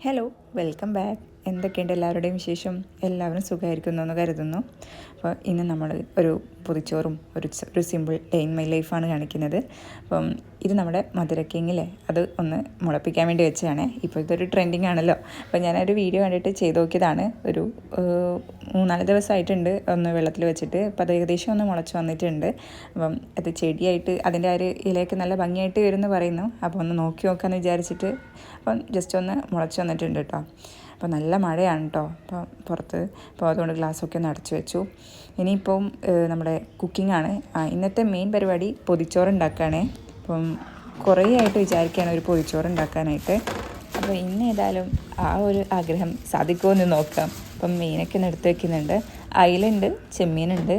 Hello, welcome back. എന്തൊക്കെയുണ്ട് എല്ലാവരുടെയും വിശേഷം? എല്ലാവരും സുഖമായിരിക്കുന്നു എന്ന് കരുതുന്നു. അപ്പോൾ ഇന്ന് നമ്മൾ ഒരു പൊതിച്ചോറും ഒരു സിമ്പിൾ ഡേ ഇൻ മൈ ലൈഫാണ് കാണിക്കുന്നത്. അപ്പം ഇത് നമ്മുടെ മധുരക്കിങ്ങിലെ അത് ഒന്ന് മുളപ്പിക്കാൻ വേണ്ടി വെച്ചതാണ്. ഇപ്പോൾ ഇതൊരു ട്രെൻഡിങ് ആണല്ലോ. അപ്പോൾ ഞാനൊരു വീഡിയോ കണ്ടിട്ട് ചെയ്ത് നോക്കിയതാണ്. ഒരു 3-4 ദിവസമായിട്ടുണ്ട് ഒന്ന് വെള്ളത്തിൽ വെച്ചിട്ട്. അപ്പോൾ അത് ഏകദേശം ഒന്ന് മുളച്ച് വന്നിട്ടുണ്ട്. അപ്പം അത് ചെടിയായിട്ട് അതിൻ്റെ ആ ഒരു ഇലയൊക്കെ നല്ല ഭംഗിയായിട്ട് വരുമെന്ന് പറയുന്നു. അപ്പോൾ ഒന്ന് നോക്കി നോക്കാമെന്ന് വിചാരിച്ചിട്ട് അപ്പം ജസ്റ്റ് ഒന്ന് മുളച്ച് വന്നിട്ടുണ്ട് കേട്ടോ. അപ്പോൾ നല്ല മഴയാണ് കേട്ടോ അപ്പോൾ പുറത്ത്. അപ്പോൾ അതുകൊണ്ട് ഗ്ലാസ്സൊക്കെ ഒന്ന് അടച്ചു വെച്ചു. ഇനിയിപ്പം നമ്മുടെ കുക്കിങ്ങാണ്. ഇന്നത്തെ മെയിൻ പരിപാടി പൊതിച്ചോറ് ഉണ്ടാക്കുകയാണ്. അപ്പം കുറേ ആയിട്ട് വിചാരിക്കുകയാണ് ഒരു പൊതിച്ചോറ് ഉണ്ടാക്കാനായിട്ട്. അപ്പോൾ ഇന്ന് ഏതായാലും ആ ഒരു ആഗ്രഹം സാധിക്കുമോ എന്ന് നോക്കാം. അപ്പം മീനൊക്കെ ഒന്ന് എടുത്ത് വയ്ക്കുന്നുണ്ട്. അയിലുണ്ട്, ചെമ്മീനുണ്ട്.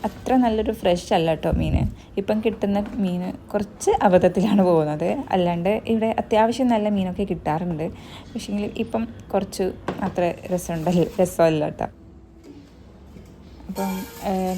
അത്ര നല്ലൊരു ഫ്രഷ് അല്ല കേട്ടോ മീൻ. ഇപ്പം കിട്ടുന്ന മീൻ കുറച്ച് അബദ്ധത്തിലാണ് പോകുന്നത്. അല്ലാണ്ട് ഇവിടെ അത്യാവശ്യം നല്ല മീനൊക്കെ കിട്ടാറുണ്ട്. പക്ഷേങ്കിൽ ഇപ്പം കുറച്ച് അത്ര രസമല്ല കേട്ടോ. അപ്പം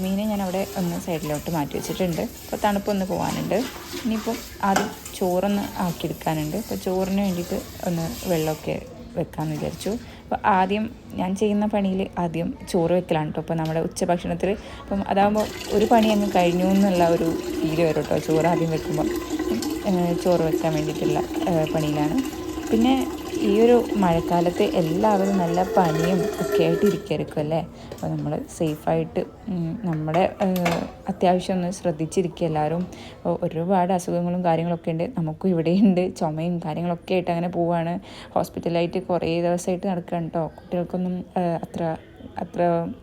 മീനെ ഞാനവിടെ ഒന്ന് സൈഡിലോട്ട് മാറ്റി വെച്ചിട്ടുണ്ട്. അപ്പോൾ തണുപ്പൊന്ന് പോകാനുണ്ട്. ഇനിയിപ്പം ആദ്യം ചോറൊന്ന് ആക്കിയെടുക്കാനുണ്ട്. അപ്പോൾ ചോറിന് വേണ്ടിയിട്ട് ഒന്ന് വെള്ളമൊക്കെ വെക്കാമെന്ന് വിചാരിച്ചു. അപ്പോൾ ആദ്യം ഞാൻ ചെയ്യുന്ന പണിയിൽ ആദ്യം ചോറ് വെക്കലാണ് കേട്ടോ. അപ്പോൾ നമ്മുടെ ഉച്ചഭക്ഷണത്തിൽ അപ്പം അതാകുമ്പോൾ ഒരു പണി അങ്ങ് കഴിഞ്ഞു എന്നുള്ള ഒരു ഫീല് വരും കേട്ടോ. ചോറ് ആദ്യം വെക്കുമ്പോൾ ചോറ് വെക്കാൻ വേണ്ടിയിട്ടുള്ള പണിയിലാണ്. പിന്നെ ഈ ഒരു മഴക്കാലത്ത് എല്ലാവരും നല്ല പനിയും ഒക്കെ ആയിട്ട് ഇരിക്കുമായിരിക്കും അല്ലേ. അപ്പോൾ നമ്മൾ സേഫായിട്ട് നമ്മുടെ അത്യാവശ്യം ഒന്ന് ശ്രദ്ധിച്ചിരിക്കുക എല്ലാവരും. ഒരുപാട് അസുഖങ്ങളും കാര്യങ്ങളൊക്കെ ഉണ്ട്. നമുക്കും ഇവിടെയുണ്ട് ചുമയും കാര്യങ്ങളൊക്കെ ആയിട്ട് അങ്ങനെ പോവുകയാണ്. ഹോസ്പിറ്റലായിട്ട് കുറേ ദിവസമായിട്ട് നടക്കുകയാണ് കേട്ടോ. കുട്ടികൾക്കൊന്നും അത്ര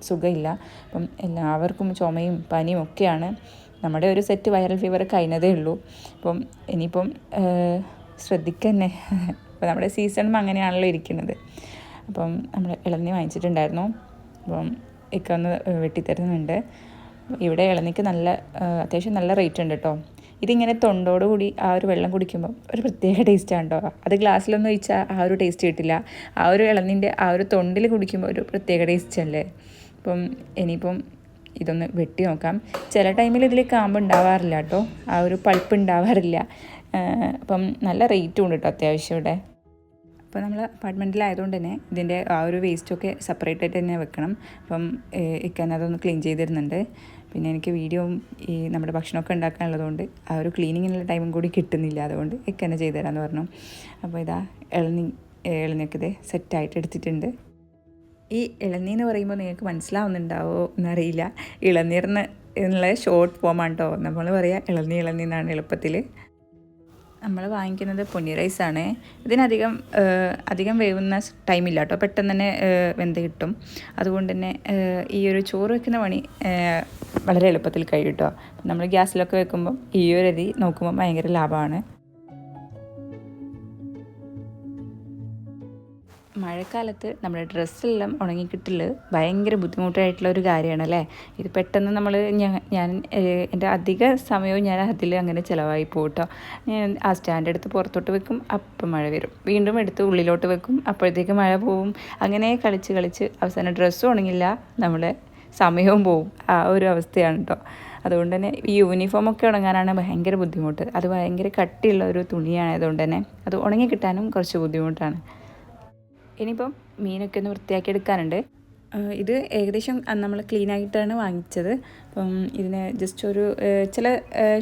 സുഖമില്ല. അപ്പം എല്ലാവർക്കും ചുമയും പനിയും ഒക്കെയാണ്. നമ്മുടെ ഒരു സെറ്റ് വൈറൽ ഫീവർ കഴിഞ്ഞതേ ഉള്ളൂ. അപ്പം ഇനിയിപ്പം ശ്രദ്ധിക്കുക തന്നെ. അപ്പോൾ നമ്മുടെ സീസണും അങ്ങനെയാണല്ലോ ഇരിക്കുന്നത്. അപ്പം നമ്മൾ ഇളനീ വാങ്ങിച്ചിട്ടുണ്ടായിരുന്നു. അപ്പം ഒക്കെ ഒന്ന് വെട്ടിത്തരുന്നുണ്ട്. ഇവിടെ ഇളനിക്ക് അത്യാവശ്യം നല്ല റേറ്റ് ഉണ്ട് കേട്ടോ. ഇതിങ്ങനെ തൊണ്ടോടുകൂടി ആ ഒരു വെള്ളം കുടിക്കുമ്പം ഒരു പ്രത്യേക ടേസ്റ്റാണ് കേട്ടോ. അത് ഗ്ലാസ്സിലൊന്നും ഒഴിച്ചാൽ ആ ഒരു ടേസ്റ്റ് കിട്ടില്ല. ആ ഒരു ഇളനീൻ്റെ ആ ഒരു തൊണ്ടിൽ കുടിക്കുമ്പോൾ ഒരു പ്രത്യേക ടേസ്റ്റ് അല്ലേ. അപ്പം ഇനിയിപ്പം ഇതൊന്ന് വെട്ടി നോക്കാം. ചില ടൈമിൽ ഇതിൽ കാമ്പ് ഉണ്ടാവാറില്ല കേട്ടോ. ആ ഒരു പൾപ്പ് ഉണ്ടാവാറില്ല. അപ്പം നല്ല റേറ്റും ഉണ്ട് കേട്ടോ അത്യാവശ്യം ഇവിടെ. അപ്പോൾ നമ്മൾ അപ്പാർട്ട്മെൻറ്റിലായതുകൊണ്ട് തന്നെ ഇതിൻ്റെ ആ ഒരു വേസ്റ്റൊക്കെ സെപ്പറേറ്റ് ആയിട്ട് തന്നെ വെക്കണം. അപ്പം ഇക്കാൻ അതൊന്ന് ക്ലീൻ ചെയ്ത് തരുന്നുണ്ട്. പിന്നെ എനിക്ക് വീഡിയോയും ഈ നമ്മുടെ ഭക്ഷണമൊക്കെ ഉണ്ടാക്കാനുള്ളതുകൊണ്ട് ആ ഒരു ക്ലീനിങ്ങിനുള്ള ടൈമും കൂടി കിട്ടുന്നില്ല. അതുകൊണ്ട് ഇക്കന്നെ ചെയ്തു തരാമെന്ന് പറഞ്ഞു. അപ്പോൾ ഇതാ ഇളനിയൊക്കെ ഇത് സെറ്റായിട്ട് എടുത്തിട്ടുണ്ട്. ഈ ഇളനീ എന്ന് പറയുമ്പോൾ നിങ്ങൾക്ക് മനസ്സിലാവുന്നുണ്ടാവോ എന്നറിയില്ല. ഇളനീർന്ന് എന്നുള്ള ഷോർട്ട് ഫോമാണ് കേട്ടോ. നമ്മൾ പറയുക ഇളനീ എന്നാണ് എളുപ്പത്തിൽ. നമ്മൾ വാങ്ങിക്കുന്നത് പൊന്നി റൈസാണ്. അധികം വേവുന്ന ടൈമില്ല കേട്ടോ. പെട്ടെന്ന് തന്നെ വെന്ത് കിട്ടും. അതുകൊണ്ട് തന്നെ ഈ ഒരു ചോറ് വെക്കുന്ന പണി വളരെ എളുപ്പത്തിൽ കഴിയും കേട്ടോ. നമ്മൾ ഗ്യാസിലൊക്കെ വെക്കുമ്പം ഈ ഒരു അരി നോക്കുമ്പോൾ ഭയങ്കര ലാഭമാണ്. മഴക്കാലത്ത് നമ്മുടെ ഡ്രസ്സെല്ലാം ഉണങ്ങിക്കിട്ടൽ ഭയങ്കര ബുദ്ധിമുട്ടായിട്ടുള്ള ഒരു കാര്യമാണല്ലേ. ഇത് പെട്ടെന്ന് ഞാൻ എൻ്റെ അധിക സമയവും ഞാൻ അതിൽ അങ്ങനെ ചിലവായി പോകട്ടോ. ഞാൻ ആ സ്റ്റാൻഡ് എടുത്ത് പുറത്തോട്ട് വെക്കും, അപ്പം മഴ വരും. വീണ്ടും എടുത്ത് ഉള്ളിലോട്ട് വെക്കും, അപ്പോഴത്തേക്ക് മഴ പോവും. അങ്ങനെ കളിച്ച് അവസാനം ഡ്രസ്സും ഉണങ്ങില്ല, നമ്മുടെ സമയവും പോവും. ആ ഒരു അവസ്ഥയാണ് കേട്ടോ. അതുകൊണ്ട് തന്നെ ഈ യൂണിഫോമൊക്കെ ഉണങ്ങാനാണ് ഭയങ്കര ബുദ്ധിമുട്ട്. അത് ഭയങ്കര കട്ടിയുള്ള ഒരു തുണിയായതുകൊണ്ട് തന്നെ അത് ഉണങ്ങി കിട്ടാനും കുറച്ച് ബുദ്ധിമുട്ടാണ്. ഇനിയിപ്പം മീനൊക്കെ ഒന്ന് വൃത്തിയാക്കി എടുക്കാനുണ്ട്. ഇത് ഏകദേശം നമ്മൾ ക്ലീനായിട്ടാണ് വാങ്ങിച്ചത്. അപ്പം ഇതിന് ജസ്റ്റ് ഒരു ചില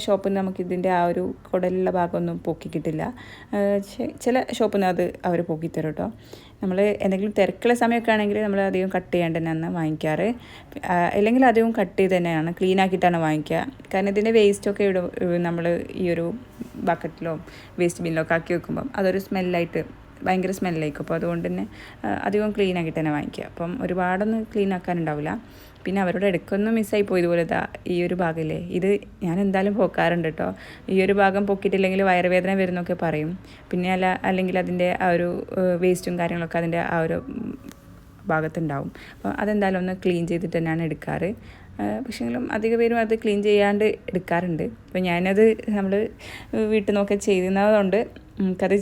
ഷോപ്പിൽ നിന്ന് നമുക്കിതിൻ്റെ ആ ഒരു കുടലുള്ള ഭാഗമൊന്നും പൊക്കി കിട്ടില്ല. ചില ഷോപ്പിൽ നിന്ന് അത് അവർ പൊക്കിത്തരും കേട്ടോ. നമ്മൾ എന്തെങ്കിലും തിരക്കുള്ള സമയമൊക്കെ ആണെങ്കിൽ നമ്മൾ അധികം കട്ട് ചെയ്യാണ്ട് തന്നെയാണ് വാങ്ങിക്കാറ്. അല്ലെങ്കിൽ അധികം കട്ട് ചെയ്ത് തന്നെയാണ് ക്ലീനാക്കിയിട്ടാണ് വാങ്ങിക്കുക. കാരണം ഇതിൻ്റെ വേസ്റ്റൊക്കെ നമ്മൾ ഈ ഒരു ബക്കറ്റിലോ വേസ്റ്റ് ബിന്നിലൊക്കെ ആക്കി വെക്കുമ്പം അതൊരു സ്മെല്ലായിട്ട് ഭയങ്കര സ്മെല്ലായിരിക്കും. അപ്പോൾ അതുകൊണ്ട് തന്നെ അധികം ക്ലീൻ ആക്കിയിട്ട് തന്നെ വാങ്ങിക്കുക. അപ്പം ഒരുപാടൊന്നും ക്ലീൻ ആക്കാനുണ്ടാവില്ല. പിന്നെ അവരുടെ ഇടയ്ക്കൊന്നും മിസ്സായി പോയതുപോലെ ഈ ഒരു ഭാഗമില്ലേ, ഇത് ഞാൻ എന്തായാലും പൊക്കാറുണ്ട് കേട്ടോ. ഈ ഒരു ഭാഗം പൊക്കിയിട്ടില്ലെങ്കിൽ വയറുവേദന വരുന്നൊക്കെ പറയും. പിന്നെ അല്ലെങ്കിൽ അതിൻ്റെ ആ ഒരു വേസ്റ്റും കാര്യങ്ങളൊക്കെ അതിൻ്റെ ആ ഒരു ഭാഗത്തുണ്ടാവും. അപ്പോൾ അതെന്തായാലും ഒന്ന് ക്ലീൻ ചെയ്തിട്ട് തന്നെയാണ് എടുക്കാറ്. പക്ഷേങ്കിലും അധിക പേരും അത് ക്ലീൻ ചെയ്യാണ്ട് എടുക്കാറുണ്ട്. അപ്പോൾ ഞാനത് നമ്മൾ വീട്ടിൽ നിന്നൊക്കെ ചെയ്യുന്നതുകൊണ്ട് നമുക്കത്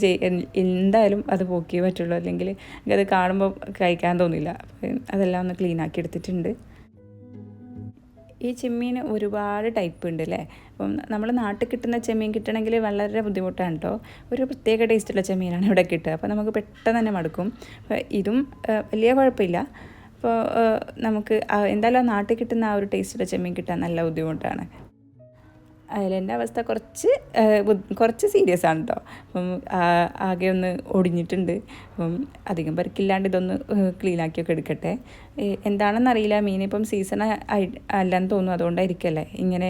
എന്തായാലും അത് പോക്കിയേ പറ്റുള്ളൂ. അല്ലെങ്കിൽ എനിക്കത് കാണുമ്പോൾ കഴിക്കാൻ തോന്നില്ല. അപ്പോൾ അതെല്ലാം ഒന്ന് ക്ലീൻ ആക്കി എടുത്തിട്ടുണ്ട്. ഈ ചെമ്മീൻ ഒരുപാട് ടൈപ്പ് ഉണ്ട് അല്ലേ. അപ്പം നമ്മൾ നാട്ടിൽ കിട്ടുന്ന ചെമ്മീൻ കിട്ടണമെങ്കിൽ വളരെ ബുദ്ധിമുട്ടാണ് കേട്ടോ. ഒരു പ്രത്യേക ടേസ്റ്റുള്ള ചെമ്മീനാണ് ഇവിടെ കിട്ടുക. അപ്പോൾ നമുക്ക് പെട്ടെന്ന് തന്നെ മടുക്കും. അപ്പോൾ ഇതും വലിയ കുഴപ്പമില്ല. അപ്പോൾ നമുക്ക് എന്തായാലും നാട്ടിൽ കിട്ടുന്ന ആ ഒരു ടേസ്റ്റുള്ള ചെമ്മീൻ കിട്ടാൻ നല്ല ബുദ്ധിമുട്ടാണ്. അതിലെൻ്റെ അവസ്ഥ കുറച്ച് സീരിയസ് ആണ് കേട്ടോ. അപ്പം ആകെ ഒന്ന് ഒടിഞ്ഞിട്ടുണ്ട്. അപ്പം അധികം പരിക്കില്ലാണ്ട് ഇതൊന്ന് ക്ലീനാക്കിയൊക്കെ എടുക്കട്ടെ. എന്താണെന്നറിയില്ല, മീനിപ്പം സീസൺ അല്ലെന്ന് തോന്നുന്നു, അതുകൊണ്ടായിരിക്കല്ലേ ഇങ്ങനെ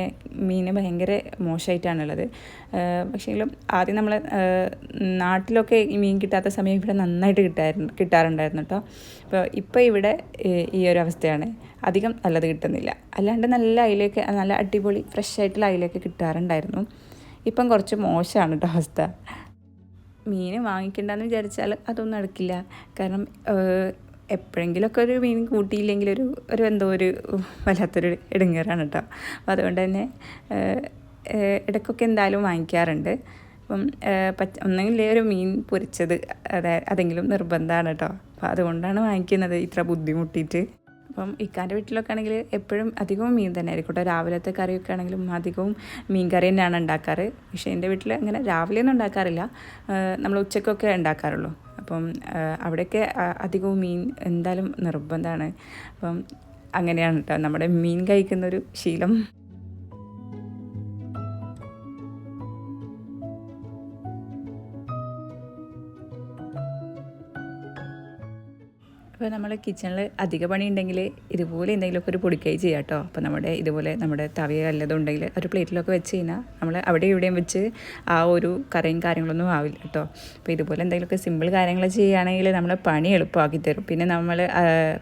മീൻ ഭയങ്കര മോശമായിട്ടാണുള്ളത്. പക്ഷേങ്കിലും ആദ്യം നമ്മൾ നാട്ടിലൊക്കെ ഈ മീൻ കിട്ടാത്ത സമയം ഇവിടെ നന്നായിട്ട് കിട്ടാറുണ്ടായിരുന്നു കേട്ടോ. ഇപ്പോൾ ഇവിടെ ഈ ഒരു അവസ്ഥയാണ്, അധികം നല്ലത് കിട്ടുന്നില്ല. അല്ലാണ്ട് നല്ല അയിലേക്ക്, നല്ല അടിപൊളി ഫ്രഷ് ആയിട്ടുള്ള അയിലേക്ക് കിട്ടാറുണ്ടായിരുന്നു. ഇപ്പം കുറച്ച് മോശമാണ് കേട്ടോ അവസ്ഥ. മീൻ വാങ്ങിക്കണ്ടെന്ന് വിചാരിച്ചാൽ അതൊന്നും നടക്കില്ല. കാരണം എപ്പോഴെങ്കിലുമൊക്കെ ഒരു മീൻ കൂട്ടിയില്ലെങ്കിൽ എന്തോ ഒരു വല്ലാത്തൊരു ഇടങ്ങേറാണ് കേട്ടോ. അപ്പോൾ അതുകൊണ്ട് തന്നെ ഇടയ്ക്കൊക്കെ എന്തായാലും വാങ്ങിക്കാറുണ്ട്. അപ്പം ഒന്നെങ്കിൽ ഒരു മീൻ പൊരിച്ചത് അതെങ്കിലും നിർബന്ധമാണ് കേട്ടോ. അപ്പോൾ അതുകൊണ്ടാണ് വാങ്ങിക്കുന്നത് ഇത്ര ബുദ്ധിമുട്ടിയിട്ട്. അപ്പം ഇക്കാൻ്റെ വീട്ടിലൊക്കെ ആണെങ്കിൽ എപ്പോഴും അധികവും മീൻ തന്നെ ആയിരിക്കും കേട്ടോ. രാവിലത്തെ കറിയൊക്കെ ആണെങ്കിലും അധികവും മീൻ കറി തന്നെയാണ് ഉണ്ടാക്കാറ്. പക്ഷേ എൻ്റെ വീട്ടിൽ അങ്ങനെ രാവിലെയൊന്നും ഉണ്ടാക്കാറില്ല, നമ്മൾ ഉച്ചക്കൊക്കെ ഉണ്ടാക്കാറുള്ളൂ. അപ്പം അവിടെയൊക്കെ അധികവും മീൻ എന്തായാലും നിർബന്ധമാണ്. അപ്പം അങ്ങനെയാണ് കേട്ടോ നമ്മുടെ മീൻ കഴിക്കുന്നൊരു ശീലം. അപ്പോൾ നമ്മൾ കിച്ചണിൽ അധിക പണി ഉണ്ടെങ്കിൽ ഇതുപോലെ എന്തെങ്കിലുമൊക്കെ ഒരു പൊടിക്കൈ ചെയ്യാം കേട്ടോ. അപ്പോൾ നമ്മുടെ തവിയ വല്ലതും ഉണ്ടെങ്കിൽ ഒരു പ്ലേറ്റിലൊക്കെ വെച്ച് കഴിഞ്ഞാൽ നമ്മൾ അവിടെ ഇവിടെയും വെച്ച് ആ ഒരു കറിയും കാര്യങ്ങളൊന്നും ആവില്ല കേട്ടോ. അപ്പോൾ ഇതുപോലെ എന്തെങ്കിലുമൊക്കെ സിമ്പിൾ കാര്യങ്ങൾ ചെയ്യുകയാണെങ്കിൽ നമ്മളെ പണി എളുപ്പമാക്കി തരും.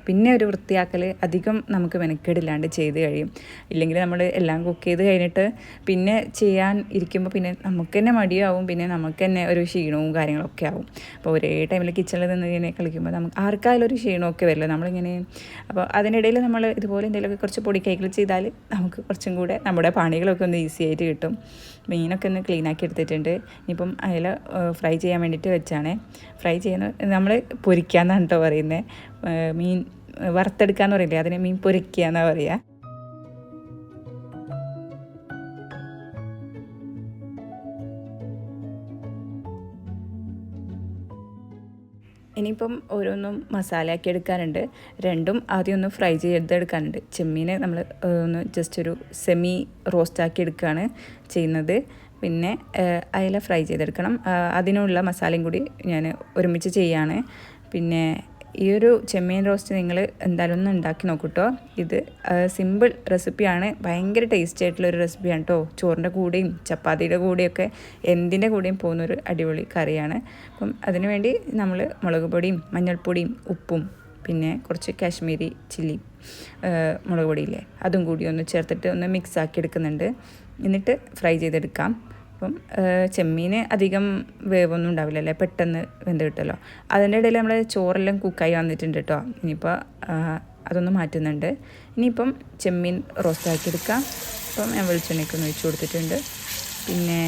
പിന്നെ ഒരു വൃത്തിയാക്കൽ അധികം നമുക്ക് മെനക്കെടില്ലാണ്ട് ചെയ്ത് കഴിയും. ഇല്ലെങ്കിൽ നമ്മൾ എല്ലാം കുക്ക് ചെയ്ത് കഴിഞ്ഞിട്ട് പിന്നെ ചെയ്യാൻ ഇരിക്കുമ്പോൾ പിന്നെ നമുക്ക് തന്നെ മടിയാവും, പിന്നെ നമുക്ക് തന്നെ ഒരു ക്ഷീണവും കാര്യങ്ങളൊക്കെ ആവും. അപ്പോൾ ഒരേ ടൈമിൽ കിച്ചണിൽ നിന്ന് ഇങ്ങനെ കളിക്കുമ്പോൾ നമുക്ക് ആർക്കായാലും ഒരു ക്ഷീണമൊക്കെ വരില്ല നമ്മളിങ്ങനെ. അപ്പോൾ അതിനിടയിൽ നമ്മൾ ഇതുപോലെ എന്തെങ്കിലുമൊക്കെ കുറച്ച് പൊടിക്കൈകൾ ചെയ്താൽ നമുക്ക് കുറച്ചും കൂടെ നമ്മുടെ പണികളൊക്കെ ഒന്ന് ഈസി ആയിട്ട് കിട്ടും. മീനൊക്കെ ഒന്ന് ക്ലീനാക്കി എടുത്തിട്ടുണ്ട്. ഇനിയിപ്പം അയല ഫ്രൈ ചെയ്യാൻ വേണ്ടിയിട്ട് വെച്ചാണ്. ഫ്രൈ ചെയ്യുന്ന നമ്മൾ പൊരിക്കാമെന്നാണ് കേട്ടോ പറയുന്നത്. മീൻ വറുത്തെടുക്കാമെന്ന് പറയില്ലേ, അതിനെ മീൻ പൊരിക്കുക എന്നാണ് പറയുക. ഇനിയിപ്പം ഓരോന്നും മസാലയാക്കി എടുക്കാനുണ്ട്. രണ്ടും ആദ്യം ഒന്ന് ഫ്രൈ ചെയ്തെടുക്കാനുണ്ട്. ചെമ്മീനെ നമ്മൾ ഒന്ന് ജസ്റ്റ് ഒരു സെമി റോസ്റ്റാക്കി എടുക്കുകയാണ് ചെയ്യുന്നത്. പിന്നെ അയല ഫ്രൈ ചെയ്തെടുക്കണം. അതിനുള്ള മസാലയും കൂടി ഞാൻ ഒരുമിച്ച് ചെയ്യാണ്. പിന്നെ ഈ ഒരു ചെമ്മീൻ റോസ്റ്റ് നിങ്ങൾ എന്തായാലും ഒന്ന് ഉണ്ടാക്കി നോക്കൂ കേട്ടോ. ഇത് സിമ്പിൾ റെസിപ്പിയാണ്, ഭയങ്കര ടേസ്റ്റി ആയിട്ടുള്ളൊരു റെസിപ്പിയാണ് കേട്ടോ. ചോറിൻ്റെ കൂടെയും ചപ്പാത്തിയുടെ കൂടെയൊക്കെ എന്തിൻ്റെ കൂടെയും പോകുന്നൊരു അടിപൊളി കറിയാണ്. അപ്പം അതിനുവേണ്ടി നമ്മൾ മുളക് പൊടിയും മഞ്ഞൾപ്പൊടിയും ഉപ്പും പിന്നെ കുറച്ച് കാശ്മീരി ചില്ലി മുളക് പൊടിയില്ലേ അതും കൂടി ഒന്ന് ചേർത്തിട്ട് ഒന്ന് മിക്സ് ആക്കി എടുക്കുന്നുണ്ട്. എന്നിട്ട് ഫ്രൈ ചെയ്തെടുക്കാം. അപ്പം ചെമ്മീൻ അധികം വേവൊന്നും ഉണ്ടാവില്ലല്ലേ, പെട്ടെന്ന് വെന്ത് കിട്ടുമല്ലോ. അതിൻ്റെ ഇടയിൽ നമ്മൾ ചോറെല്ലാം കുക്കായി വന്നിട്ടുണ്ട് കേട്ടോ. ഇനിയിപ്പോൾ അതൊന്ന് മാറ്റുന്നുണ്ട്. ഇനിയിപ്പം ചെമ്മീൻ റോസ്റ്റാക്കി എടുക്കാം. അപ്പം ഞാൻ വെളിച്ചെണ്ണയ്ക്ക് ഒന്ന് ഒഴിച്ച് കൊടുത്തിട്ടുണ്ട്. പിന്നെ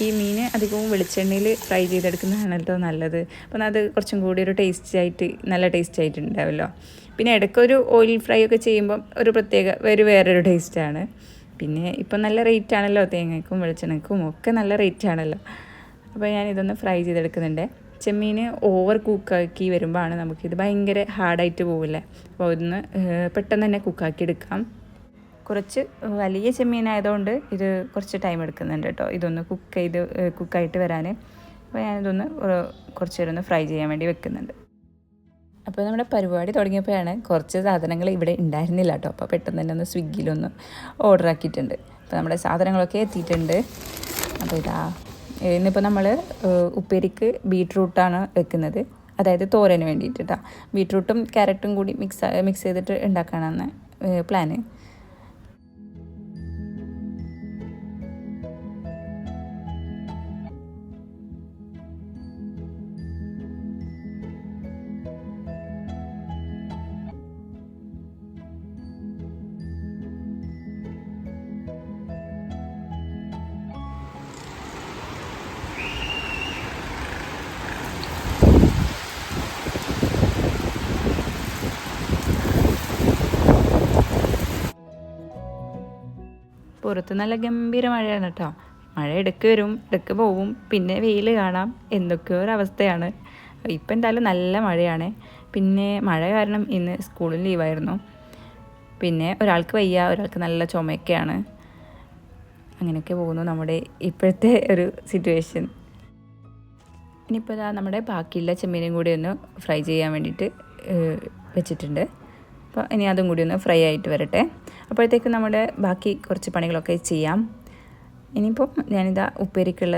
ഈ മീൻ അധികവും വെളിച്ചെണ്ണയിൽ ഫ്രൈ ചെയ്തെടുക്കുന്നതാണ് കേട്ടോ നല്ലത്. അപ്പം അത് കുറച്ചും കൂടി ഒരു നല്ല ടേസ്റ്റ് ആയിട്ടുണ്ടാവുമല്ലോ. പിന്നെ ഇടയ്ക്കൊരു ഓയിൽ ഫ്രൈ ഒക്കെ ചെയ്യുമ്പം വേറൊരു ടേസ്റ്റാണ്. പിന്നെ ഇപ്പം നല്ല റേറ്റ് ആണല്ലോ, തേങ്ങയ്ക്കും വെളിച്ചെണ്ണയ്ക്കും ഒക്കെ നല്ല റേറ്റ് ആണല്ലോ. അപ്പോൾ ഞാനിതൊന്ന് ഫ്രൈ ചെയ്തെടുക്കുന്നുണ്ട്. ചെമ്മീൻ ഓവർ കുക്കാക്കി വരുമ്പോഴാണ് നമുക്കിത് ഭയങ്കര ഹാർഡായിട്ട് പോവില്ലേ. അപ്പോൾ ഒന്ന് പെട്ടെന്ന് തന്നെ കുക്കാക്കി എടുക്കാം. കുറച്ച് വലിയ ചെമ്മീനായതുകൊണ്ട് ഇത് കുറച്ച് ടൈം എടുക്കുന്നുണ്ട് കേട്ടോ, ഇതൊന്ന് കുക്കായിട്ട് വരാൻ. അപ്പോൾ ഞാനിതൊന്ന് കുറച്ച് നേരം ഒന്ന് ഫ്രൈ ചെയ്യാൻ വേണ്ടി വെക്കുന്നുണ്ട്. അപ്പോൾ നമ്മുടെ പരിപാടി തുടങ്ങിയപ്പോഴാണ് കുറച്ച് സാധനങ്ങൾ ഇവിടെ ഉണ്ടായിരുന്നില്ല കേട്ടോ. അപ്പോൾ പെട്ടെന്ന് തന്നെ ഒന്ന് സ്വിഗ്ഗിയിലൊന്ന് ഓർഡർ ആക്കിയിട്ടുണ്ട്. അപ്പോൾ നമ്മുടെ സാധനങ്ങളൊക്കെ എത്തിയിട്ടുണ്ട്. അപ്പോൾ ഇന്നിപ്പോൾ നമ്മൾ ഉപ്പേരിക്ക് ബീട്രൂട്ടാണ് വെക്കുന്നത്, അതായത് തോരന് വേണ്ടിയിട്ട് കേട്ടോ. ബീട്രൂട്ടും ക്യാരറ്റും കൂടി മിക്സ് ചെയ്തിട്ട് ഉണ്ടാക്കാനാണ് പ്ലാന്. പുറത്ത് നല്ല ഗംഭീര മഴയാണ് കേട്ടോ. മഴ ഇടയ്ക്ക് വരും, ഇടയ്ക്ക് പോവും, പിന്നെ വെയിൽ കാണാം, എന്തൊക്കെയോ ഒരവസ്ഥയാണ്. ഇപ്പം എന്തായാലും നല്ല മഴയാണ്. പിന്നെ മഴ കാരണം ഇന്ന് സ്കൂളിൽ ലീവായിരുന്നു. പിന്നെ ഒരാൾക്ക് വയ്യ, ഒരാൾക്ക് നല്ല ചുമയൊക്കെയാണ്. അങ്ങനെയൊക്കെ പോകുന്നു നമ്മുടെ ഇപ്പോഴത്തെ ഒരു സിറ്റുവേഷൻ. ഇനിയിപ്പോൾ ഇതാ നമ്മുടെ ബാക്കിയുള്ള ചെമ്മീനും കൂടി ഒന്ന് ഫ്രൈ ചെയ്യാൻ വേണ്ടിയിട്ട് വെച്ചിട്ടുണ്ട്. അപ്പോൾ ഇനി അതും കൂടി ഒന്ന് ഫ്രൈ ആയിട്ട് വരട്ടെ. അപ്പോഴത്തേക്ക് നമ്മുടെ ബാക്കി കുറച്ച് പണികളൊക്കെ ചെയ്യാം. ഇനിയിപ്പം ഞാനിതാ ഉപ്പേരിക്കുള്ള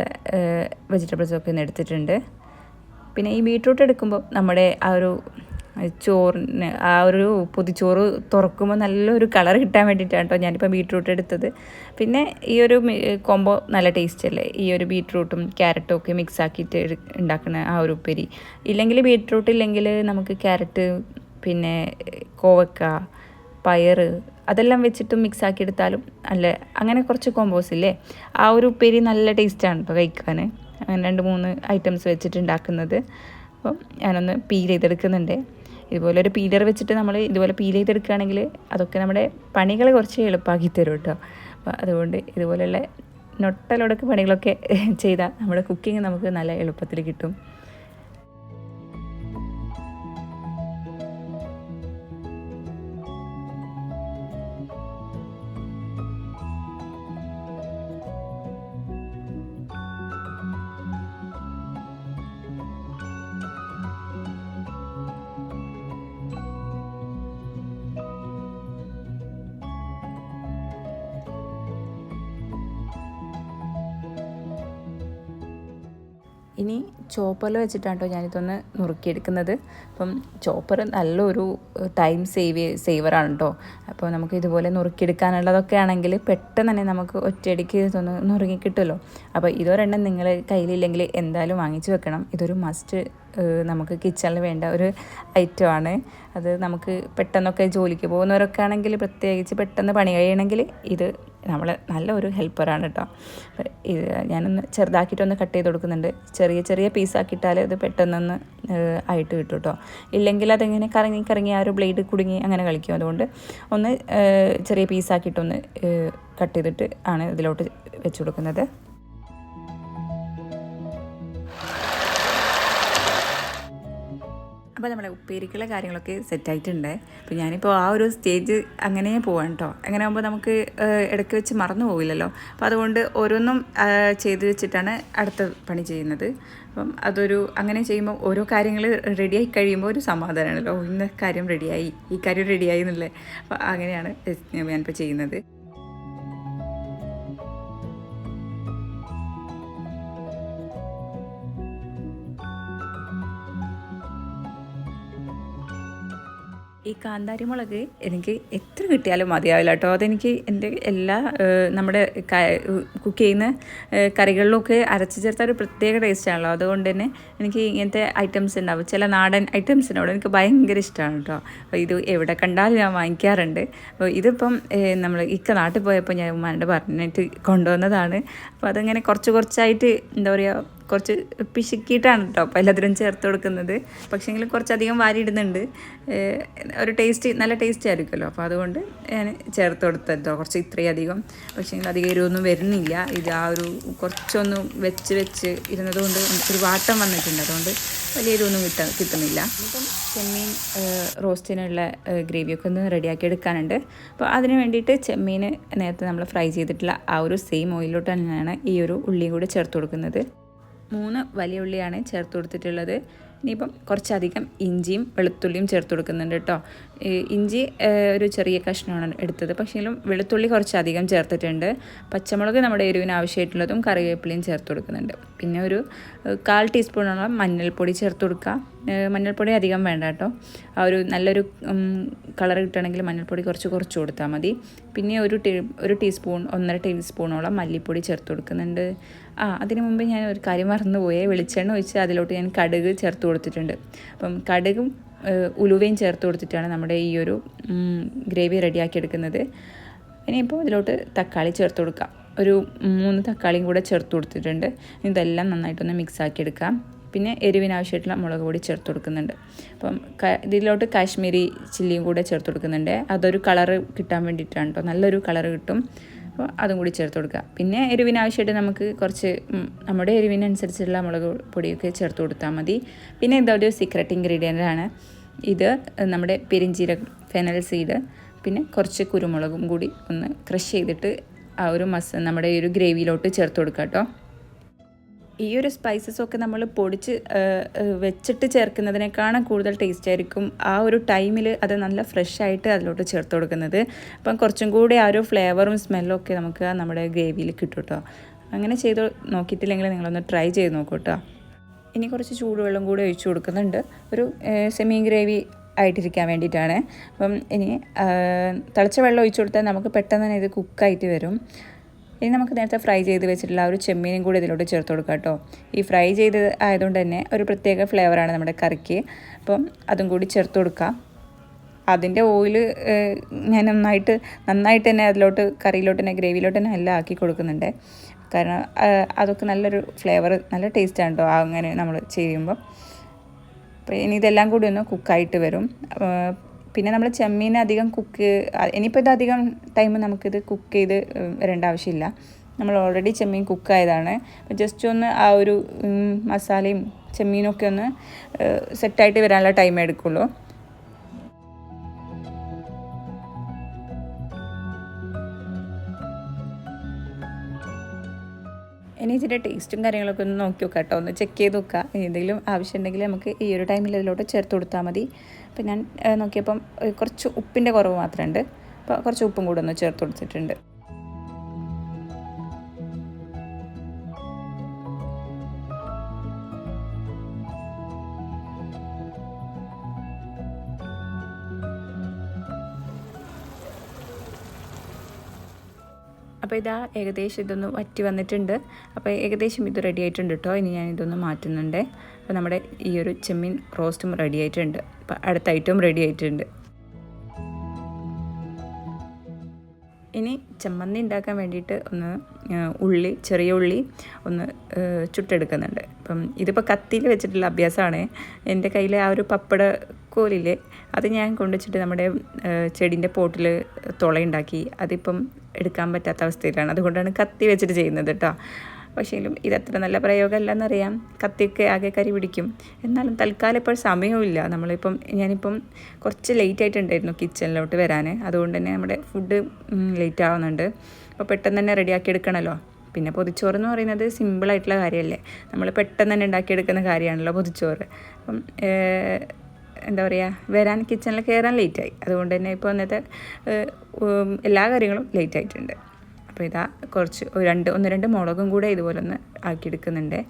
വെജിറ്റബിൾസൊക്കെ ഒന്ന് എടുത്തിട്ടുണ്ട്. പിന്നെ ഈ ബീട്രൂട്ട് എടുക്കുമ്പോൾ നമ്മുടെ ആ ഒരു ചോറിന് ആ ഒരു പൊതിച്ചോറ് തുറക്കുമ്പോൾ നല്ലൊരു കളർ കിട്ടാൻ വേണ്ടിയിട്ടാണ് കേട്ടോ ഞാനിപ്പോൾ ബീട്രൂട്ട് എടുത്തത്. പിന്നെ ഈ ഒരു കോംബോ നല്ല ടേസ്റ്റ് അല്ലേ, ഈ ഒരു ബീട്രൂട്ടും ക്യാരറ്റും ഒക്കെ മിക്സ് ആക്കിയിട്ട് ഉണ്ടാക്കുന്ന ആ ഒരു ഉപ്പേരി. ഇല്ലെങ്കിൽ ബീട്രൂട്ട് ഇല്ലെങ്കിൽ നമുക്ക് ക്യാരറ്റ്, പിന്നെ കോവക്ക, പയർ അതെല്ലാം വെച്ചിട്ട് മിക്സ് ആക്കി എടുത്താലും അല്ല, അങ്ങനെ കുറച്ച് കോമ്പോസ് ഇല്ലേ, ആ ഒരു ഉപ്പേരി നല്ല ടേസ്റ്റാണ് കേട്ടോ കഴിക്കാൻ. അങ്ങനെ 2-3 ഐറ്റംസ് വെച്ചിട്ട് ഉണ്ടാക്കുന്നത്. അപ്പം ഞാനൊന്ന് പീൽ ചെയ്തെടുക്കുന്നുണ്ട്. ഇതുപോലെ ഒരു പീലർ വെച്ചിട്ട് നമ്മൾ ഇതുപോലെ പീൽ ചെയ്തെടുക്കുകയാണെങ്കിൽ അതൊക്കെ നമ്മുടെ പണികൾ കുറച്ച് എളുപ്പമാക്കി തരും കേട്ടോ. അപ്പോൾ അതുകൊണ്ട് ഇതുപോലെയുള്ള നൊട്ടലൊടക്ക് പണികളൊക്കെ ചെയ്താൽ നമ്മുടെ കുക്കിംഗ് നമുക്ക് നല്ല എളുപ്പത്തിൽ കിട്ടും. ഇനി ചോപ്പറിൽ വെച്ചിട്ടാണ് കേട്ടോ ഞാനിതൊന്ന് നുറുക്കിയെടുക്കുന്നത്. അപ്പം ചോപ്പർ നല്ലൊരു ടൈം സേവറാണ് കേട്ടോ. അപ്പോൾ നമുക്ക് ഇതുപോലെ നുറുക്കിയെടുക്കാനുള്ളതൊക്കെ ആണെങ്കിൽ പെട്ടെന്ന് തന്നെ നമുക്ക് ഒറ്റയടിക്ക് ഇതൊന്ന് നുറുങ്ങി കിട്ടുമല്ലോ. അപ്പോൾ ഇതൊരെണ്ണം നിങ്ങൾ കയ്യിലില്ലെങ്കിൽ എന്തായാലും വാങ്ങിച്ചു വെക്കണം. ഇതൊരു മസ്റ്റ് നമുക്ക് കിച്ചണിൽ വേണ്ട ഒരു ഐറ്റമാണ്. അത് നമുക്ക് പെട്ടെന്നൊക്കെ ജോലിക്ക് പോകുന്നവരൊക്കെ ആണെങ്കിൽ പ്രത്യേകിച്ച് പെട്ടെന്ന് പണി കഴിയണമെങ്കിൽ ഇത് നമ്മൾ നല്ലൊരു ഹെൽപ്പറാണ് കേട്ടോ. ഇത് ഞാനൊന്ന് ചെറുതാക്കിയിട്ടൊന്ന് കട്ട് ചെയ്ത് കൊടുക്കുന്നുണ്ട്. ചെറിയ ചെറിയ പീസാക്കിയിട്ടാൽ ഇത് പെട്ടെന്നൊന്ന് ആയിട്ട് കിട്ടും കേട്ടോ. ഇല്ലെങ്കിൽ അതിങ്ങനെ കറങ്ങി ആ ഒരു ബ്ലേഡ് കുടുങ്ങി അങ്ങനെ കളിക്കും. അതുകൊണ്ട് ഒന്ന് ചെറിയ പീസാക്കിയിട്ടൊന്ന് കട്ട് ചെയ്തിട്ട് ആണ് ഇതിലോട്ട് വെച്ച് കൊടുക്കുന്നത്. അപ്പോൾ നമ്മളെ ഉപ്പേരിക്കുള്ള കാര്യങ്ങളൊക്കെ സെറ്റായിട്ടുണ്ട്. അപ്പോൾ ഞാനിപ്പോൾ ആ ഒരു സ്റ്റേജ് അങ്ങനെ പോവാണ് കേട്ടോ. അങ്ങനെ ആകുമ്പോൾ നമുക്ക് ഇടയ്ക്ക് വെച്ച് മറന്നു പോകില്ലല്ലോ. അപ്പോൾ അതുകൊണ്ട് ഓരോന്നും ചെയ്ത് വെച്ചിട്ടാണ് അടുത്ത പണി ചെയ്യുന്നത്. അപ്പം അങ്ങനെ ചെയ്യുമ്പോൾ ഓരോ കാര്യങ്ങൾ റെഡിയായി കഴിയുമ്പോൾ ഒരു സമാധാനമാണല്ലോ. ഇന്ന കാര്യം റെഡിയായി, ഈ കാര്യം റെഡിയായി എന്നുള്ളത്. അപ്പോൾ അങ്ങനെയാണ് ഞാനിപ്പോൾ ചെയ്യുന്നത്. ഈ കാന്താരി മുളക് എനിക്ക് എത്ര കിട്ടിയാലും മതിയാവില്ല കേട്ടോ. അതെനിക്ക് എൻ്റെ എല്ലാ നമ്മുടെ കുക്ക് ചെയ്യുന്ന കറികളിലൊക്കെ അരച്ച് ചേർത്ത ഒരു പ്രത്യേക ടേസ്റ്റാണല്ലോ. അതുകൊണ്ട് തന്നെ എനിക്ക് ഇങ്ങനത്തെ ഐറ്റംസ് ഉണ്ടാവും, ചില നാടൻ ഐറ്റംസിനോട് എനിക്ക് ഭയങ്കര ഇഷ്ടമാണ് കേട്ടോ. അപ്പോൾ ഇത് എവിടെ കണ്ടാലും ഞാൻ വാങ്ങിക്കാറുണ്ട്. അപ്പോൾ ഇതിപ്പം നമ്മൾ നാട്ടിൽ പോയപ്പോൾ ഞാൻ ഉമ്മാനോട് പറഞ്ഞിട്ട് കൊണ്ടുവന്നതാണ്. അപ്പോൾ അതങ്ങനെ കുറച്ചായിട്ട് എന്താ പറയുക, കുറച്ച് പിശുക്കിയിട്ടാണ് കേട്ടോ അപ്പോൾ എല്ലാത്തിനും ചേർത്ത് കൊടുക്കുന്നത്. പക്ഷേങ്കിലും കുറച്ചധികം വാരിയിടുന്നുണ്ട്. ഒരു നല്ല ടേസ്റ്റ് ആയിരിക്കുമല്ലോ. അപ്പോൾ അതുകൊണ്ട് ഞാൻ ചേർത്ത് കൊടുത്തോ കുറച്ച് ഇത്രയും അധികം. പക്ഷേങ്കിൽ അധികം എരിവൊന്നും വരുന്നില്ല. ഇത് ആ ഒരു കുറച്ചൊന്ന് വെച്ച് ഇരുന്നത് കൊണ്ട് ഒരു വാട്ടം വന്നിട്ടുണ്ട്. അതുകൊണ്ട് വലിയ എരിവൊന്നും കിട്ടുന്നില്ല. ഇപ്പം ചെമ്മീൻ റോസ്റ്റിനുള്ള ഗ്രേവിയൊക്കെ ഒന്ന് റെഡിയാക്കി എടുക്കാനുണ്ട്. അപ്പോൾ അതിന് വേണ്ടിയിട്ട് ചെമ്മീൻ നേരത്തെ നമ്മൾ ഫ്രൈ ചെയ്തിട്ടുള്ള ആ ഒരു സെയിം ഓയിലോട്ട് തന്നെയാണ് ഈ ഒരു ഉള്ളിയും കൂടി ചേർത്ത് കൊടുക്കുന്നത്. 3 വലിയ ഉള്ളിയാണ് ചേർത്ത് കൊടുത്തിട്ടുള്ളത്. ഇനിയിപ്പം കുറച്ചധികം ഇഞ്ചിയും വെളുത്തുള്ളിയും ചേർത്ത് കൊടുക്കുന്നുണ്ട് കേട്ടോ. ഇഞ്ചി ഒരു ചെറിയ കഷ്ണമാണ് എടുത്തത്, പക്ഷേങ്കിലും വെളുത്തുള്ളി കുറച്ചധികം ചേർത്തിട്ടുണ്ട്. പച്ചമുളക് നമ്മുടെ എരിവിന് ആവശ്യമായിട്ടുള്ളതും കറിവേപ്പിലയും ചേർത്ത് കൊടുക്കുന്നുണ്ട്. പിന്നെ ഒരു 1/4 ടീസ്പൂണോളം മഞ്ഞൾപ്പൊടി ചേർത്ത് കൊടുക്കുക. മഞ്ഞൾപ്പൊടി അധികം വേണ്ട കേട്ടോ. ആ ഒരു നല്ലൊരു കളർ കിട്ടണമെങ്കിൽ മഞ്ഞൾപ്പൊടി കുറച്ച് കൊടുത്താൽ മതി. പിന്നെ ഒരു ടീസ്പൂൺ 1.5 ടീസ്പൂണോളം മല്ലിപ്പൊടി ചേർത്ത് കൊടുക്കുന്നുണ്ട്. അതിന് മുമ്പ് ഞാൻ ഒരു കാര്യം മറന്നുപോയേ, വെളിച്ചെണ്ണ ഒഴിച്ച് അതിലോട്ട് ഞാൻ കടുക് ചേർത്ത് കൊടുത്തിട്ടുണ്ട്. അപ്പം കടുകും ഉലുവയും ചേർത്ത് കൊടുത്തിട്ടാണ് നമ്മുടെ ഈ ഒരു ഗ്രേവി റെഡിയാക്കി എടുക്കുന്നത്. ഇനിയിപ്പോൾ ഇതിലോട്ട് തക്കാളി ചേർത്ത് കൊടുക്കാം. ഒരു 3 തക്കാളിയും കൂടെ ചേർത്ത് കൊടുത്തിട്ടുണ്ട്. ഇതെല്ലാം നന്നായിട്ടൊന്ന് മിക്സാക്കി എടുക്കാം. പിന്നെ എരിവിനാവശ്യമായിട്ടുള്ള മുളക് പൊടി ചേർത്ത് കൊടുക്കുന്നുണ്ട്. അപ്പം ഇതിലോട്ട് കാശ്മീരി ചില്ലിയും കൂടെ ചേർത്ത് കൊടുക്കുന്നുണ്ട്. അതൊരു കളറ് കിട്ടാൻ വേണ്ടിയിട്ടാണ് കേട്ടോ, നല്ലൊരു കളറ് കിട്ടും. അപ്പോൾ അതും കൂടി ചേർത്ത് കൊടുക്കുക. പിന്നെ എരിവിനാവശ്യമായിട്ട് നമുക്ക് കുറച്ച് നമ്മുടെ എരിവിനനുസരിച്ചുള്ള മുളക് പൊടിയൊക്കെ ചേർത്ത് കൊടുത്താൽ മതി. പിന്നെ ഇതൊരു സീക്രട്ട് ഇൻഗ്രീഡിയൻ്റ് ആണ്. ഇത് നമ്മുടെ പെരിഞ്ജീരകം, ഫെനൽ സീഡ്, പിന്നെ കുറച്ച് കുരുമുളകും കൂടി ഒന്ന് ക്രഷ് ചെയ്തിട്ട് ആ ഒരു നമ്മുടെ ഈ ഒരു ഗ്രേവിയിലോട്ട് ചേർത്ത് കൊടുക്കുക കേട്ടോ. ഈ ഒരു സ്പൈസസൊക്കെ നമ്മൾ പൊടിച്ച് വെച്ചിട്ട് ചേർക്കുന്നതിനേക്കാളും കൂടുതൽ ടേസ്റ്റ് ആയിരിക്കും ആ ഒരു ടൈമിൽ അത് നല്ല ഫ്രഷ് ആയിട്ട് അതിലോട്ട് ചേർത്ത് കൊടുക്കുന്നത്. അപ്പം കുറച്ചും കൂടി ആ ഒരു ഫ്ലേവറും സ്മെല്ലും ഒക്കെ നമുക്ക് നമ്മുടെ ഗ്രേവിയിൽ കിട്ടും കേട്ടോ. അങ്ങനെ ചെയ്ത് നോക്കിയിട്ടില്ലെങ്കിൽ നിങ്ങളൊന്ന് ട്രൈ ചെയ്ത് നോക്കൂ കേട്ടോ. ഇനി കുറച്ച് ചൂടുവെള്ളം കൂടി ഒഴിച്ചു കൊടുക്കുന്നുണ്ട്, ഒരു സെമി ഗ്രേവി ആയിട്ടിരിക്കാൻ വേണ്ടിയിട്ടാണ്. അപ്പം ഇനി തിളച്ച വെള്ളം ഒഴിച്ചു കൊടുത്താൽ നമുക്ക് പെട്ടെന്ന് തന്നെ ഇത് കുക്കായിട്ട് വരും. ഇനി നമുക്ക് നേരത്തെ ഫ്രൈ ചെയ്ത് വെച്ചിട്ടുള്ള ആ ഒരു ചെമ്മീനും കൂടി ഇതിലോട്ട് ചേർത്ത് കൊടുക്കാം കേട്ടോ. ഈ ഫ്രൈ ചെയ്ത് ആയതുകൊണ്ട് തന്നെ ഒരു പ്രത്യേക ഫ്ലേവറാണ് നമ്മുടെ കറിക്ക്. അപ്പം അതും കൂടി ചേർത്ത് കൊടുക്കാം. അതിൻ്റെ ഓയിൽ ഞാൻ നന്നായിട്ട് തന്നെ അതിലോട്ട് കറിയിലോട്ട് തന്നെ ഗ്രേവിയിലോട്ട് തന്നെ എല്ലാം ആക്കി കൊടുക്കുന്നുണ്ട്. കാരണം അതൊക്കെ നല്ലൊരു ഫ്ലേവർ, നല്ല ടേസ്റ്റാണ് കേട്ടോ അങ്ങനെ നമ്മൾ ചെയ്യുമ്പോൾ. അപ്പോൾ ഇനി ഇതെല്ലാം കൂടി ഒന്ന് കുക്കായിട്ട് വരും. പിന്നെ നമ്മൾ ചെമ്മീൻ അധികം ഇനിയിപ്പോൾ ഇതധികം ടൈം നമുക്കിത് കുക്ക് ചെയ്ത് വരേണ്ട ആവശ്യമില്ല. നമ്മൾ ഓൾറെഡി ചെമ്മീൻ കുക്കായതാണ്. ജസ്റ്റ് ഒന്ന് ആ ഒരു മസാലയും ചെമ്മീനൊക്കെ ഒന്ന് സെറ്റായിട്ട് വരാനുള്ള ടൈം എടുക്കുള്ളൂ. ഇനി ഇതിൻ്റെ ടേസ്റ്റും കാര്യങ്ങളൊക്കെ ഒന്ന് നോക്കി നോക്കാം കേട്ടോ, ഒന്ന് ചെക്ക് ചെയ്ത് നോക്കുക. എന്തെങ്കിലും ആവശ്യമുണ്ടെങ്കിൽ നമുക്ക് ഈ ഒരു ടൈമിൽ ഇതിലോട്ട് ചേർത്ത് കൊടുത്താൽ മതി. അപ്പോൾ ഞാൻ നോക്കിയപ്പം കുറച്ച് ഉപ്പിൻ്റെ കുറവ് മാത്രമുണ്ട്. അപ്പോൾ കുറച്ച് ഉപ്പും കൂടെ ഒന്ന് ചേർത്ത് കൊടുത്തിട്ടുണ്ട്. അപ്പോൾ ഇതാ ഏകദേശം ഇതൊന്ന് വറ്റി വന്നിട്ടുണ്ട്. അപ്പോൾ ഏകദേശം ഇത് റെഡി ആയിട്ടുണ്ട് കേട്ടോ. ഇനി ഞാൻ ഇതൊന്ന് മാറ്റുന്നുണ്ട്. അപ്പോൾ നമ്മുടെ ഈ ഒരു ചെമ്മീൻ റോസ്റ്റും റെഡി ആയിട്ടുണ്ട്. അപ്പോൾ അടുത്ത ഐറ്റം റെഡി ആയിട്ടുണ്ട്. ഇനി ചമ്മന്തി ഉണ്ടാക്കാൻ വേണ്ടിയിട്ട് ഒന്ന് ചെറിയ ഉള്ളി ഒന്ന് ചുട്ടെടുക്കുന്നുണ്ട്. അപ്പം ഇതിപ്പോൾ കത്തിയിൽ വെച്ചിട്ടുള്ള അഭ്യാസമാണ്. എൻ്റെ കയ്യിൽ ആ ഒരു പപ്പട കോലില്ലേ, അത് ഞാൻ കൊണ്ടുവച്ചിട്ട് നമ്മുടെ ചെടീൻ്റെ പോട്ടിൽ തുളയുണ്ടാക്കി അതിപ്പം എടുക്കാൻ പറ്റാത്ത അവസ്ഥയിലാണ്. അതുകൊണ്ടാണ് കത്തി വെച്ചിട്ട് ചെയ്യുന്നത് കേട്ടോ. പക്ഷേലും ഇതത്ര നല്ല പ്രയോഗമല്ലെന്നറിയാം, കത്തിയൊക്കെ ആകെ കരി പിടിക്കും. എന്നാലും തൽക്കാലം ഇപ്പോൾ സമയവുമില്ല. ഞാനിപ്പം കുറച്ച് ലേറ്റ് ആയിട്ടുണ്ടായിരുന്നു കിച്ചണിലോട്ട് വരാൻ. അതുകൊണ്ട് തന്നെ നമ്മുടെ ഫുഡ് ലേറ്റ് ആവുന്നുണ്ട്. അപ്പോൾ പെട്ടെന്ന് തന്നെ റെഡിയാക്കി എടുക്കണമല്ലോ. പിന്നെ പൊതിച്ചോറ് എന്ന് പറയുന്നത് സിമ്പിളായിട്ടുള്ള കാര്യമല്ലേ, നമ്മൾ പെട്ടെന്ന് തന്നെ ഉണ്ടാക്കിയെടുക്കുന്ന കാര്യമാണല്ലോ പൊതിച്ചോറ്. അപ്പം എന്താ പറയുക, കിച്ചണിൽ കയറാൻ ലേറ്റായി. അതുകൊണ്ട് തന്നെ ഇപ്പോൾ ഇന്നത്തെ എല്ലാ കാര്യങ്ങളും ലേറ്റ് ആയിട്ടുണ്ട്. അപ്പോൾ ഇതാ കുറച്ച് ഒന്ന് രണ്ട് മുളകും കൂടെ ഇതുപോലെ ഒന്ന് ആക്കിയെടുക്കുന്നുണ്ട്.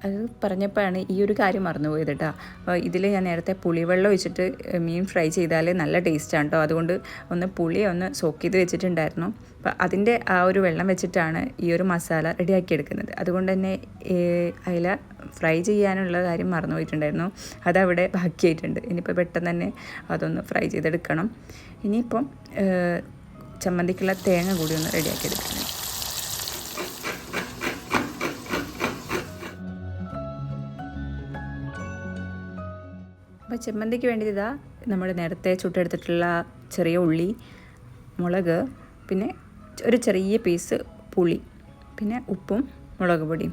അത് പറഞ്ഞപ്പോഴാണ് ഈ ഒരു കാര്യം മറന്നുപോയത് കേട്ടോ. അപ്പോൾ ഇതിൽ ഞാൻ നേരത്തെ പുളിവെള്ളം ഒഴിച്ചിട്ട് മീൻ ഫ്രൈ ചെയ്താൽ നല്ല ടേസ്റ്റാണ് കേട്ടോ. അതുകൊണ്ട് പുളി ഒന്ന് സോക്ക് ചെയ്ത് വെച്ചിട്ടുണ്ടായിരുന്നു. അപ്പോൾ അതിൻ്റെ ആ ഒരു വെള്ളം വെച്ചിട്ടാണ് ഈ ഒരു മസാല റെഡിയാക്കി എടുക്കുന്നത്. അതുകൊണ്ട് തന്നെ അയില ഫ്രൈ ചെയ്യാനുള്ള കാര്യം മറന്നുപോയിട്ടുണ്ടായിരുന്നു. അതവിടെ ബാക്കിയായിട്ടുണ്ട്. ഇനിയിപ്പോൾ പെട്ടെന്ന് തന്നെ അതൊന്ന് ഫ്രൈ ചെയ്തെടുക്കണം. ഇനിയിപ്പം ചമ്മന്തിക്കുള്ള തേങ്ങ കൂടി ഒന്ന് റെഡിയാക്കി എടുക്കണം. അപ്പോൾ ചമ്മന്തിക്ക് വേണ്ടിയതാ നമ്മൾ നേരത്തെ ചുട്ടെടുത്തിട്ടുള്ള ചെറിയ ഉള്ളി, മുളക്, പിന്നെ ഒരു ചെറിയ പീസ് പുളി, പിന്നെ ഉപ്പും മുളക് പൊടിയും.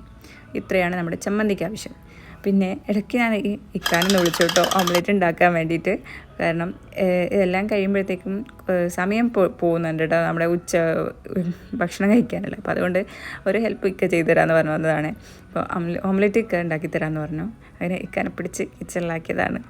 ഇത്രയാണ് നമ്മുടെ ചമ്മന്തിക്ക് ആവശ്യം. പിന്നെ ഇടയ്ക്ക് ഞാൻ ഇക്കാനൊന്ന് വിളിച്ചു കേട്ടോ ഓംലെറ്റ് ഉണ്ടാക്കാൻ വേണ്ടിയിട്ട്. കാരണം ഇതെല്ലാം കഴിയുമ്പോഴത്തേക്കും സമയം പോകുന്നുണ്ട് കേട്ടോ നമ്മുടെ ഭക്ഷണം കഴിക്കാനല്ല. അപ്പോൾ അതുകൊണ്ട് ഒരു ഹെൽപ്പ് ഇക്ക ചെയ്തു തരാമെന്ന് പറഞ്ഞു വന്നതാണ്. അപ്പോൾ ഓംലെറ്റ് ഇക്ക ഉണ്ടാക്കി തരാമെന്ന് പറഞ്ഞു. അതിനെ ഇക്കാനെ പിടിച്ച് കിച്ചണിലാക്കിയതാണ്.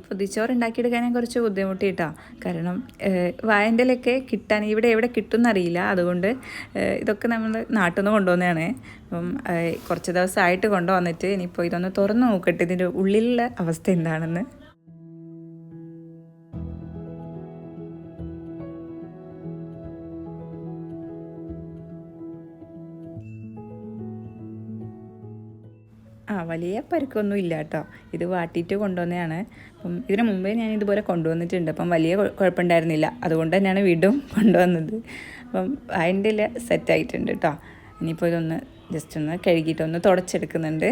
പൊതിച്ചോറ് ഉണ്ടാക്കിയെടുക്കാനും കുറച്ച് ബുദ്ധിമുട്ടിട്ടോ. കാരണം വാഴൻ്റെലൊക്കെ കിട്ടാൻ ഇവിടെ എവിടെ കിട്ടുമെന്നറിയില്ല. അതുകൊണ്ട് ഇതൊക്കെ നമ്മൾ നാട്ടിൽ നിന്ന് കൊണ്ടുവന്നതാണ്. അപ്പം കുറച്ച് ദിവസമായിട്ട് കൊണ്ടുവന്നിട്ട് ഇനിയിപ്പോൾ ഇതൊന്ന് തുറന്ന് നോക്കട്ടെ ഇതിൻ്റെ ഉള്ളിലുള്ള അവസ്ഥ എന്താണെന്ന്. വലിയ പരിക്കൊന്നും ഇല്ല കേട്ടോ. ഇത് വാട്ടിയിട്ട് കൊണ്ടുവന്നതാണ്. അപ്പം ഇതിന് മുമ്പേ ഞാൻ ഇതുപോലെ കൊണ്ടുവന്നിട്ടുണ്ട്. അപ്പം വലിയ കുഴപ്പമുണ്ടായിരുന്നില്ല. അതുകൊണ്ട് തന്നെയാണ് വീണ്ടും കൊണ്ടുവന്നത്. അപ്പം അതിൻ്റെ സെറ്റായിട്ടുണ്ട് കേട്ടോ. ഇനിയിപ്പോൾ ഇതൊന്ന് ജസ്റ്റ് ഒന്ന് കഴുകിയിട്ടൊന്ന് തുടച്ചെടുക്കുന്നുണ്ട്.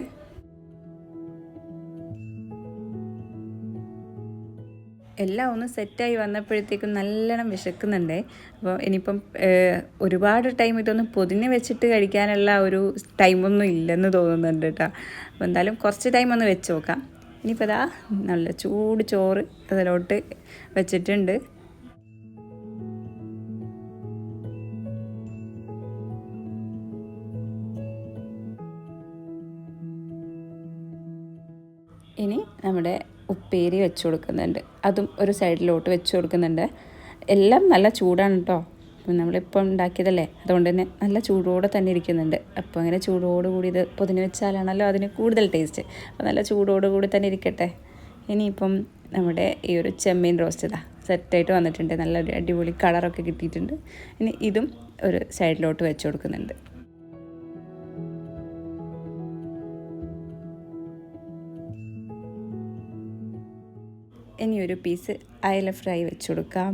എല്ലാം ഒന്ന് സെറ്റായി വന്നപ്പോഴത്തേക്കും നല്ലോണം വിശക്കുന്നുണ്ട്. അപ്പോൾ ഇനിയിപ്പം ഒരുപാട് ടൈം ഇതൊന്ന് പൊതിഞ്ഞ് വെച്ചിട്ട് കഴിക്കാനുള്ള ഒരു ടൈമൊന്നും ഇല്ലെന്ന് തോന്നുന്നുണ്ട് കേട്ടോ. അപ്പോൾ എന്തായാലും കുറച്ച് ടൈം ഒന്ന് വെച്ച് നോക്കാം. ഇനിയിപ്പോൾ ഇതാ നല്ല ചൂട് ചോറ് അതിലോട്ട് വെച്ചിട്ടുണ്ട്. ഇനി നമ്മുടെ ഉപ്പേരി വെച്ച് കൊടുക്കുന്നുണ്ട്. അതും ഒരു സൈഡിലോട്ട് വെച്ച് കൊടുക്കുന്നുണ്ട്. എല്ലാം നല്ല ചൂടാണ് കേട്ടോ. അപ്പം നമ്മളിപ്പം ഉണ്ടാക്കിയതല്ലേ, അതുകൊണ്ട് തന്നെ നല്ല ചൂടോടെ തന്നെ ഇരിക്കുന്നുണ്ട്. അപ്പോൾ അങ്ങനെ ചൂടോടുകൂടി ഇത് പൊതിഞ്ഞ് വെച്ചാലാണല്ലോ അതിന് കൂടുതൽ ടേസ്റ്റ്. അപ്പോൾ നല്ല ചൂടോടുകൂടി തന്നെ ഇരിക്കട്ടെ. ഇനിയിപ്പം നമ്മുടെ ഈ ഒരു ചെമ്മീൻ റോസ്റ്റ് ഇതാ സെറ്റായിട്ട് വന്നിട്ടുണ്ട്. നല്ലൊരു അടിപൊളി കളറൊക്കെ കിട്ടിയിട്ടുണ്ട്. ഇനി ഇതും ഒരു സൈഡിലോട്ട് വെച്ച് കൊടുക്കുന്നുണ്ട്. ഇനി ഒരു പീസ് അയല ഫ്രൈ വെച്ച് കൊടുക്കാം.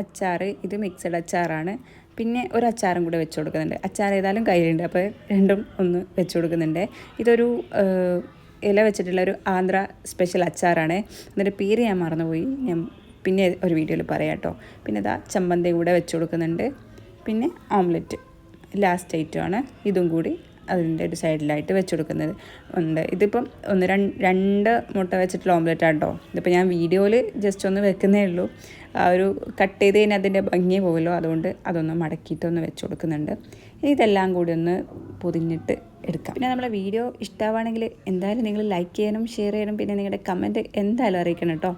അച്ചാർ, ഇത് മിക്സഡ് അച്ചാറാണ്. പിന്നെ ഒരു അച്ചാറും കൂടെ വെച്ച് കൊടുക്കുന്നുണ്ട്. അച്ചാർ ഏതായാലും കയ്യിലുണ്ട്, അപ്പോൾ രണ്ടും ഒന്ന് വെച്ച് കൊടുക്കുന്നുണ്ട്. ഇതൊരു ഇല വെച്ചിട്ടുള്ള ഒരു ആന്ധ്ര സ്പെഷ്യൽ അച്ചാറാണ്. അതിൻ്റെ പേര് ഞാൻ മറന്നുപോയി, ഞാൻ പിന്നെ ഒരു വീഡിയോയിൽ പറയാം കേട്ടോ. പിന്നെ ഇതാ ചമ്മന്തി കൂടെ വെച്ച് കൊടുക്കുന്നുണ്ട്. പിന്നെ ഓംലെറ്റ് ലാസ്റ്റ് ഐറ്റമാണ്. ഇതും കൂടി അതിൻ്റെ ഒരു സൈഡിലായിട്ട് വെച്ച് കൊടുക്കുന്നത് ഉണ്ട്. ഇതിപ്പം രണ്ട് മുട്ട വെച്ചിട്ടുള്ള ഓംലെറ്റ് ആണ് കേട്ടോ. ഇതിപ്പോൾ ഞാൻ വീഡിയോയിൽ ജസ്റ്റ് ഒന്ന് വെക്കുന്നേ ഉള്ളൂ. ആ ഒരു കട്ട് ചെയ്ത് കഴിഞ്ഞാൽ അതിൻ്റെ ഭംഗി പോകുമല്ലോ, അതുകൊണ്ട് അതൊന്ന് മടക്കിയിട്ടൊന്ന് വെച്ച് കൊടുക്കുന്നുണ്ട്. ഇതെല്ലാം കൂടി ഒന്ന് പൊതിഞ്ഞിട്ട് എടുക്കാം. പിന്നെ നമ്മളെ വീഡിയോ ഇഷ്ടമാണെങ്കിൽ എന്തായാലും നിങ്ങൾ ലൈക്ക് ചെയ്യാനും ഷെയർ ചെയ്യാനും പിന്നെ നിങ്ങളുടെ കമൻറ്റ് എന്തായാലും അറിയിക്കണം കേട്ടോ.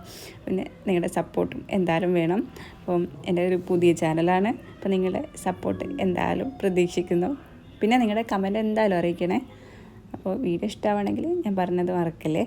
പിന്നെ നിങ്ങളുടെ സപ്പോർട്ടും എന്തായാലും വേണം. അപ്പം എൻ്റെ ഒരു പുതിയ ചാനലാണ്, അപ്പോൾ നിങ്ങളുടെ സപ്പോർട്ട് എന്തായാലും പ്രതീക്ഷിക്കുന്നു. പിന്നെ നിങ്ങളുടെ കമൻറ്റ് എന്തായാലും അറിയിക്കണേ. അപ്പോൾ വീഡിയോ ഇഷ്ടമാണെങ്കിൽ ഞാൻ പറഞ്ഞത് മറക്കല്ലേ.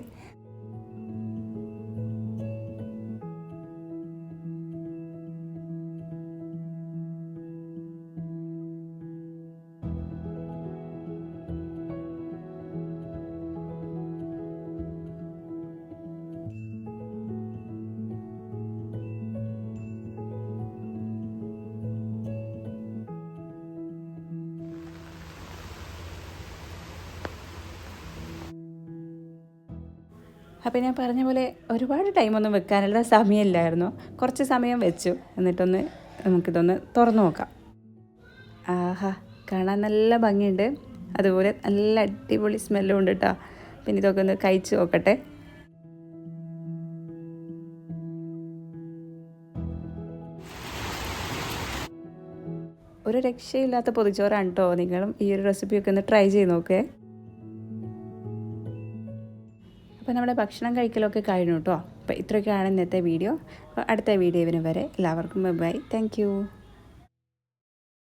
അപ്പോൾ ഞാൻ പറഞ്ഞ പോലെ ഒരുപാട് ടൈമൊന്നും വെക്കാനുള്ള സമയമില്ലായിരുന്നു. കുറച്ച് സമയം വെച്ചു. എന്നിട്ടൊന്ന് നമുക്കിതൊന്ന് തുറന്നു നോക്കാം. ആഹാ, കാണാൻ നല്ല ഭംഗിയുണ്ട്. അതുപോലെ നല്ല അടിപൊളി സ്മെല്ലും ഉണ്ട് കേട്ടോ. പിന്നെ ഇതൊക്കെ ഒന്ന് കഴിച്ച് നോക്കട്ടെ. ഒരു രക്ഷയില്ലാത്ത പൊതിച്ചോറാണ് കേട്ടോ. നിങ്ങളും ഈ ഒരു റെസിപ്പിയൊക്കെ ഒന്ന് ട്രൈ ചെയ്ത് നോക്കേ. അപ്പോൾ നമ്മുടെ ഭക്ഷണം കഴിക്കലൊക്കെ കഴിഞ്ഞു കേട്ടോ. അപ്പോൾ ഇത്രയൊക്കെയാണ് ഇന്നത്തെ വീഡിയോ. അപ്പോൾ അടുത്ത വീഡിയോവിന് വരെ എല്ലാവർക്കും ബൈ. Thank you.